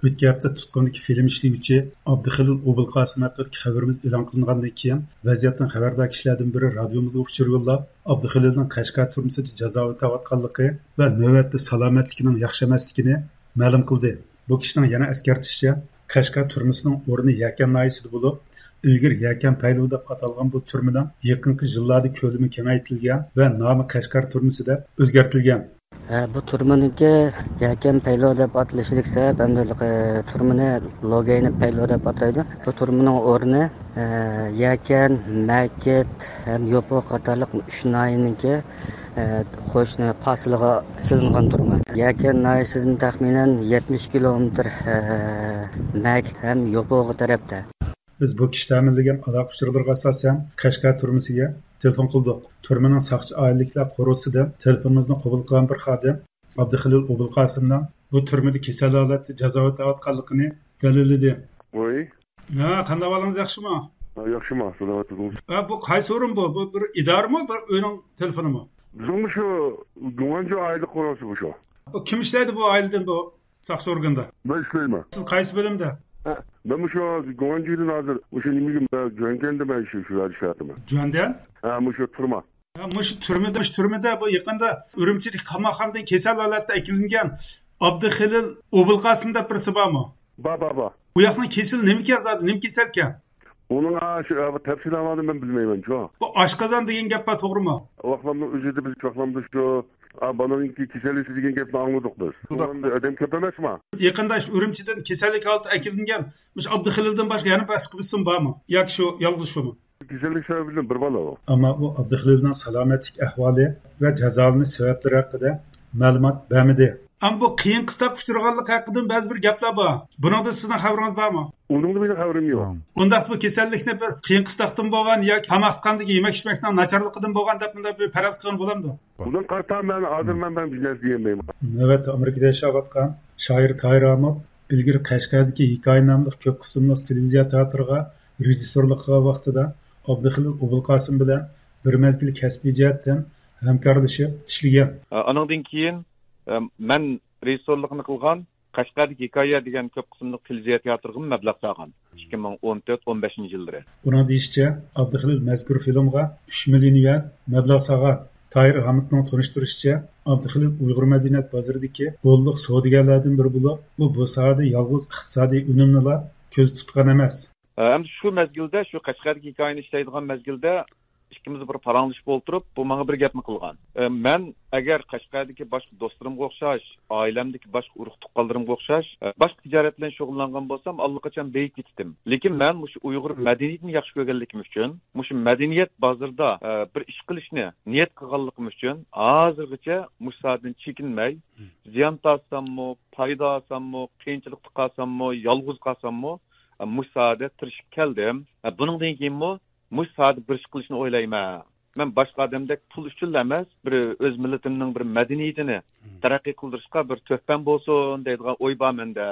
O'tgan hafta tutqundagi film ishlovchi Abduxalil Obilqosim haqidagi xabarimiz e'lon qilingandan keyin vaziyatdan xabardor kishilardan biri radiomizga uchur yo'llab Abduxalilning Qashqar turmusida jazo o'tayotganligi va navbatda salomatligining yaxshi emasligini ma'lum qildi. Bu kishining yana eskartishicha Qashqar turmusining o'rni Yakan noyisida bo'lib, ilgari Yakan Paylu deb atalgan bu turmadan yaqinqi yillarda ko'lami kengaytirilgan va nomi Qashqar turmusi deb o'zgartirilgan. Bu turmaniki Yakan Paylo deb atalishlik sabab hamda turmani Logayni Paylo deb ataydi. Bu turmaning o'rni Yakan, Makit ham Yopo qatorliq 3 noyiniki qo'shni fasliga silingan turma. Yakan noyisidan taxminan 70 kilometr Makit ham Yopo tarafda. Biz bu kishi ta'minlagan aloqa uchurlariga asosan Qashqar turmusiga telefon qildik. Turmaning saqchi oilaliklar qo'rusida telefonimizni qabul qilgan bir xodim Abduxalil Obilqosimning bu turmada kasal holatda jazo o'tayotganligini dalilladi. Voy. Ha, qanday ahvolingiz yaxshimi? Yaxshimi, salomat bo'ling. Bu qaysi o'rin bu? Bu bir idorami, bir uyning telefonimi? Bizim şu Guvancu aile qo'rosi bu shu. Kim ishlaydi bu oiladan bu saqchi organda? Ben ishlayman. Siz qaysi bo'limda? Ben şu Guvancu'nun hazır. Şu nimigim ben Jönken'de ben şu işaretim. Jönken? Ha, şu turma. Mush turmada bu yaqinda Urumchilik qamoqxonadan kasal holatda akilingan Abduxalil Obilqosim deb birisi bormi? Ba. Bu yoqning kesil nima ekan, nima kasal ekan? Onun şu tafsilotini ben bilmayman şu. Bu oshqozon degan gap bor, to'g'rimi? Vaqtlarda o'zida biz chaqlamda şu Bananınki keselisi degan gapni angladik biz. Bundan adam ko'p emasmi? Yaqinda Urumchidan kasallik oldi akilingan mush Abduxalildan boshqa yana boshqa bisim bormi? Yoki shu yolg'iz shumi? Kesellik sababidan bir bola o. Ammo bu Abduxalilning salomatlik ahvoli va jazolanish sabablari haqida ma'lumot bermadi. Ammo bu qiyin qistab uchirganlik haqida ba'zi bir gaplar bor. Buningda sizning xabaringiz bormi? Uningda mening xabarim yo'q. Undaq bu kasallikni bir qiyin qistabdan bo'lgan yoki tamoqxonadagi yemak-ichmakning nacharligidan bo'lgan deb bunda bir faraz qilgan bo'lamdi. Bundan qarta men hozir men bilmas deyolmayman. Navbatda Amerikada yashayotgan shoir Toyir Ahmad ilgari Qashqardagi Hikoya nomli ko'p qismli televiziya teatriga rejissyorlik qilgan vaqtida Abduxalil Obilqosim bilan bir mezgil kasbiy jihatdan hamkorlashib ishlagan. Andan keyin men rejissyorlikni qilgan Qashqardagi Hikoya degan ko'p qismli televiziya teatriga mablag' solgan 2014-15 yillari. Uning deyishicha, Abduxalil mazkur filmga 3 million yuan mablag' solgan. Toyir Ahmadning tanishtirishicha, Abduxalil Uyg'ur madaniyat bozoridagi bo'lliq savdogarlardan biri bo'lib, bu sohada yolg'iz iqtisodiy unumnilar ko'z tutgan emas. Endi shu mezgilda, shu Qashqardagi Hikoyani ishlaydigan mezgilda ikkimiz bir paranglashib o'ltirib, bu menga bir gapni qilgan. Men agar Qashqardagi boshqa do'stlarimga o'xshash, oilamdagi boshqa urug' tuqqanlarimga o'xshash, boshqa tijorat bilan shug'ullangan bo'lsam, allaqachon beyib ketdim. Lekin men shu Uyg'ur madaniyatini yaxshi ko'rganligim uchun, shu madaniyat bozorida bir ish qilishni niyat qilganligim uchun hozirgacha mushsadan chekinmay, ziyon tortsammi, foyda olsammi, qiyinchilikda qolsammi, yolg'iz qolsammi, mushsada tirishib keldim. Buningdan keyinmi mushsada bir ish qilishni o'ylayman. Men boshqa odamdek pul uchun emas, bir o'z millatimning bir madaniyatini taraqqiy qildirishga bir to'hfam bo'lsin deydigan o'y bor menda.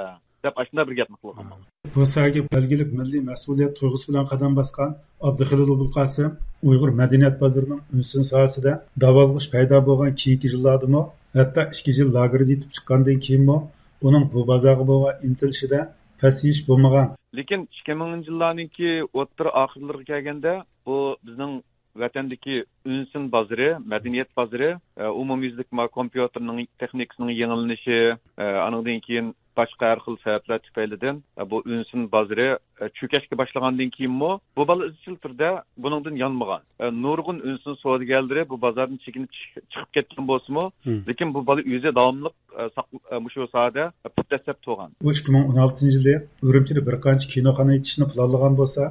Deb ashuna bir gapni qilganman. Bu sohaga belgilik milliy mas'uliyat tuyg'usi bilan qadam bosgan Abduxalil Obilqosim Uyg'ur madaniyat bozorining unsin sohasida davolg'ish paydo bo'lgan keyingi yillardami, hatto 2 yil lagerda yetib chiqqandan keyinmi uning bu bozorga bo'lgan intilishida pasiyish bo'lmagan. Lekin 2000-yillarninki o'ttir oxirlariga kelganda bu bizning vatandagi unsin bozori, madaniyat bozori, umumyuzlik kompyuterning texnikasining yengillanishi, andan keyin boshqa har xil sabablar tufaylidan bu unsin bozori cho'kashga boshlagandan keyinmi bu bola izchil turda buningdan yonmagan. Nurg'un unsin savdogarlari bu bozordan chekinib chiqib ketgan bo'lsa-mu, lekin bu bola o'zi davomli shu sohada putasab turgan. Bu 2016-yili Urumchida bir qancha kinoxona yetishni planlagan bo'lsa,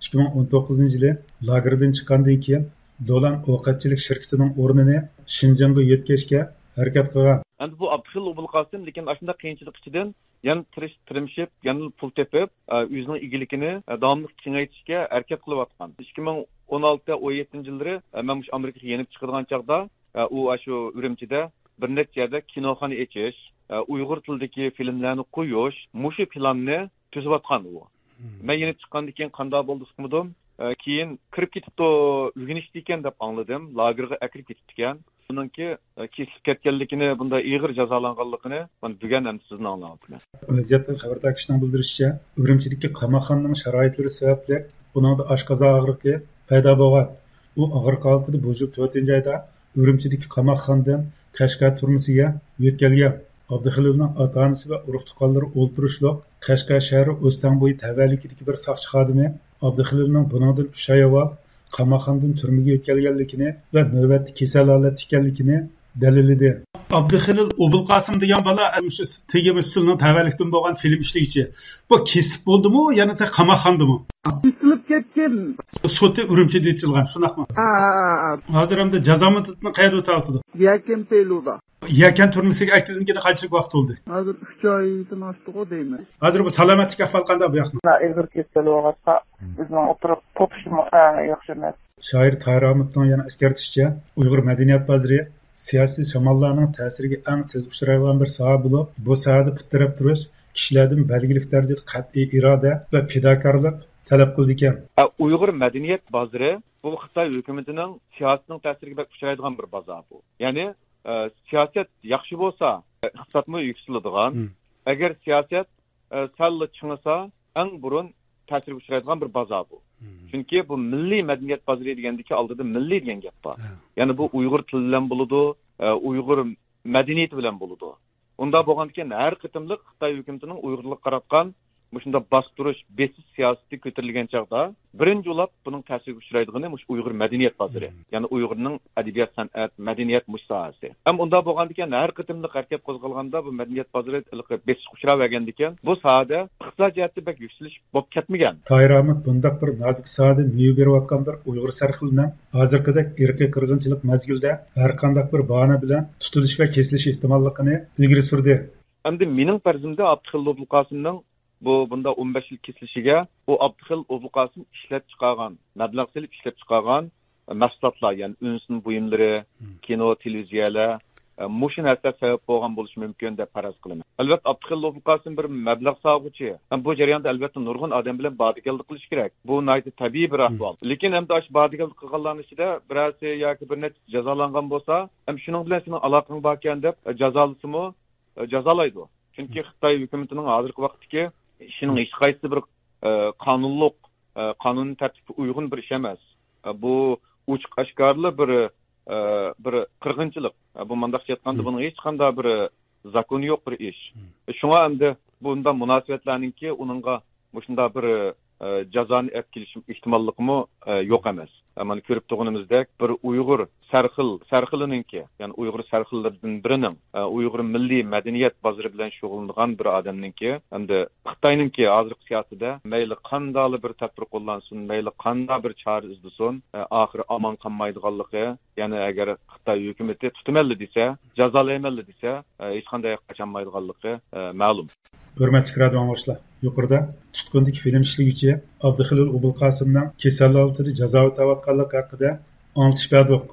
2019-yili lagerdan chiqqandan keyin Dolan ovqatchilik shirkatining o'rnini Shinjongga yetkazishga harakat qilgan. Endi bu Abduxalil Obilqosim lekin ashunda qiyinchilik ichidan yana tirimshib, yana pul tepib, o'zining egiligini davomli kengaytirishga harakat qilayotgan. 2016-17-yillari men shu Amerikaga yenib chiqadigan chaqda u shu Urumchida bir necha yerda kinoxona echish, Uyg'ur tilidagi filmlarni qo'yish, mushu planni tuzayotgan u. Men yenib chiqqandan keyin qanday bo'ldi qilmadim. Keyin kirib ketibdi, o'rganishdi ekan deb angladim. Lagerga akirib ketibdi ekan. Bununki kesilib ketganligini, bunda ig'ir jazolanganligini bugun ham sizdan anglayapman. Vaziyatdan xabardor kishining bildirishicha, Urumchidagi qamoqxonaning sharoitlari sababli buningda oshqozon og'riqi paydo bo'lgan. U og'riq holatida bu yil 4-oyda Urumchidagi qamoqxonadan Qashqar turmasiga yo'tkalgan. Abduxalilning ota-onasi va urug' tuqqanlari o'ltirishliq Qashqar shahri O'stanbo'yi tavallikidagi bir soqchi xodimi Abduxalilning buningdan 3 oy avval qamoqxonadan turmaga yo'tkalganligini va navbatda kasal holatda ekanligini dalilladi. Abduxalil Obulqosim degan bola shu tegemischining tavallikdan bo'lgan film ishlaychi. Bu kesib bo'ldimi, yana qamoqxonadami? Kesilib ketgan. Soti Urumchida yechilgan, shunaqmi? Hozir ham jazo muddatini qayerda o'tadi? Yakan Peluda. Yakan turmasiga akilingani qancha vaqt bo'ldi? Hozir 3 oydan oshdi-ku deyman. Hozir bu salomatlik ahvoli qanday bu yoqda? Ig'ir kasal bo'lsa, bizning o'tirib topishimiz yaxshi emas. Shoir Tayromovning yana eskartishicha, Uyg'ur madaniyat bozori siyosiy shamollarning ta'siriga eng tez uchraydigan bir soha bo'lib, bu sohada putirab turish kishilardan belgilik darajada qat'iy iroda va fidokorlik talab qildi ekan. Uyg'ur madaniyat bozori bu Xitoy hukumatining siyosatining ta'siriga uchraydigan bir bozor bu. Ya'ni siyosat yaxshi bo'lsa, iqtisodmi yuksaladigan. Agar siyosat salla chingasa, eng burun ta'sirga uchraydigan bir bozor bu. Chunki bu milliy madaniyat bozori degandiki oldida milliy degan gap bor. Ya'ni bu Uyg'ur tili bilan bo'ladi, Uyg'ur madaniyati bilan bo'ladi. Unda bo'lgandan har qitimliq Xitoy hukumatining Uyg'urlik qaratgan shunda bostirish, besiz siyosati ko'tarilgan chaqda birinchi ulab buning ta'siriga uchraydigani Uyg'ur madaniyat bozori. Ya'ni Uyg'urning adabiyot, san'at, madaniyat sohasi. Ham unda bo'lgandan har qitimliq harakat qo'zg'alganda bu madaniyat bozori besiz uchrayotgan ekan. Bu sohada iqtisodiyotda bak yuksalish bo'lib ketmagan. Tayromat bundaq bir nozik sohada meva berayotgan bir Uyg'ur sarxilining hozirgidek irqiy qirg'inchilik mazgilida har qanday bir bahona bilan tutilish va kesilish ehtimolligini ilgari surdi. Endi mening farzimda Abduxalil Obulqosimning bunda 15 yil kesilishiga bu Abduxalil Obulqosim ishlab chiqargan, mablag' solib ishlab chiqargan mahsulotlar, ya'ni unsin buyumlari, kino, televiziyalar, mushu narsa sabab bo'lgan bo'lishi mumkin deb faraz qilaman. Albatta Abduxalil Obulqosim bir mablag' sog'uvchi. Bu jarayonda albatta nurg'un odam bilan bodigallik qilish kerak. Bu nayt tabiiy bir ahvol. Lekin ham dosh bodigallik qilganlarning ichida birasi yoki bir necha jazolangan bo'lsa, ham shuning bilan sening aloqang bor ekan deb jazolasimi jazolaydi. Chunki Xitoy hukumatining hozirgi vaqtdagi ishining hech qaysi bir qonunliq, qonuniy tartibga uyg'un bir ish emas. Bu uch qashqarli bir qirg'inchilik. Bu mandaqcha aytganda buning hech qanday bir zakoni yo'q bir ish. Shunga endi bunda munosabatlarningki uningga shunda bir jazoni olib kelish ehtimolligimi yo'q emas. Mana ko'rib turganimizdek bir Uyg'ur sarxiliningki, ya'ni Uyg'ur sarxillaridan birining Uyg'ur milliy madaniyat bozori bilan shug'ullangan bir odamningki, endi Xitoyningki hozirgi siyosatida mayli qanday bir tadbir qo'llansin, mayli qanday bir chora izlasin, oxiri omon qolmaydiganligi, ya'ni agar Xitoy hukumati tutamalli desa, jazolaymalli desa, hech qanday qachanmaydiganligi ma'lum. Hurmatli radio anglovchilar, yuqorida tutqundagi film ishlovchi Abduxalil Obulqosimning kasal holatida jazo o'tayotganligi haqida anglitish berdik.